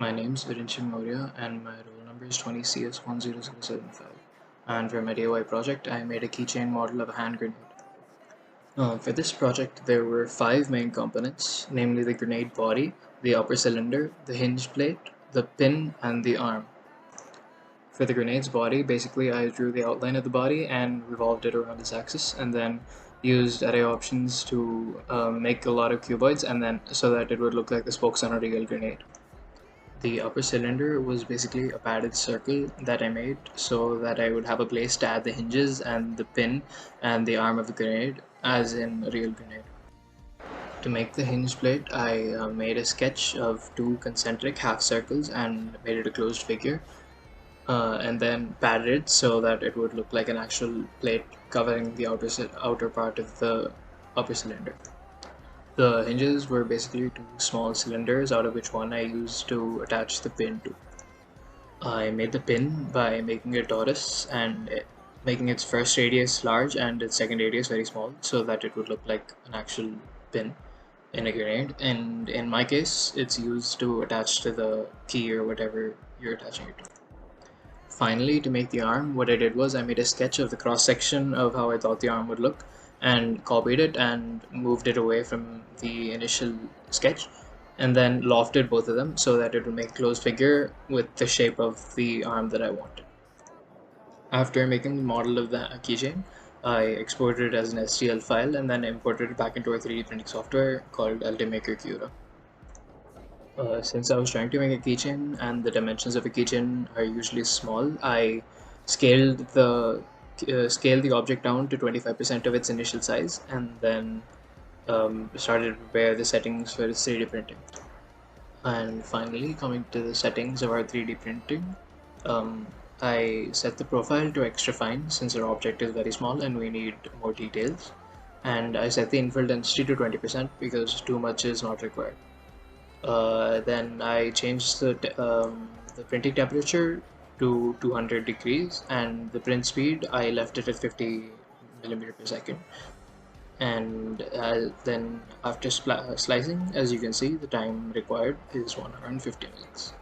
My name is Maurya and my roll number is 20CS10075. And for my DIY project, I made a keychain model of a hand grenade. For this project, there were 5 main components, namely the grenade body, the upper cylinder, the hinge plate, the pin, and the arm. For the grenade's body, basically I drew the outline of the body and revolved it around its axis, and then used array options to make a lot of cuboids, and then so that it would look like the spokes on a real grenade. The upper cylinder was basically a padded circle that I made so that I would have a place to add the hinges and the pin and the arm of the grenade, as in a real grenade. To make the hinge plate, I made a sketch of 2 concentric half circles and made it a closed figure, and then padded it so that it would look like an actual plate covering the outer part of the upper cylinder. The hinges were basically 2 small cylinders, out of which one I used to attach the pin to. I made the pin by making a torus and making its first radius large and its second radius very small so that it would look like an actual pin in a grenade, and in my case it's used to attach to the key or whatever you're attaching it to. Finally, to make the arm, what I did was I made a sketch of the cross section of how I thought the arm would look and copied it and moved it away from the initial sketch, and then lofted both of them so that it would make a closed figure with the shape of the arm that I wanted. After making the model of the keychain, I exported it as an STL file and then imported it back into our 3D printing software called Ultimaker Cura. Since I was trying to make a keychain and the dimensions of a keychain are usually small, I scaled the object down to 25% of its initial size, and then started to prepare the settings for its 3D printing. And finally, coming to the settings of our 3D printing, I set the profile to extra fine since our object is very small and we need more details. And I set the infill density to 20% because too much is not required. Then I changed the printing temperature to 200 degrees, and the print speed I left it at 50 millimeter per second. And then after slicing, as you can see, the time required is 1 hour and 50 minutes.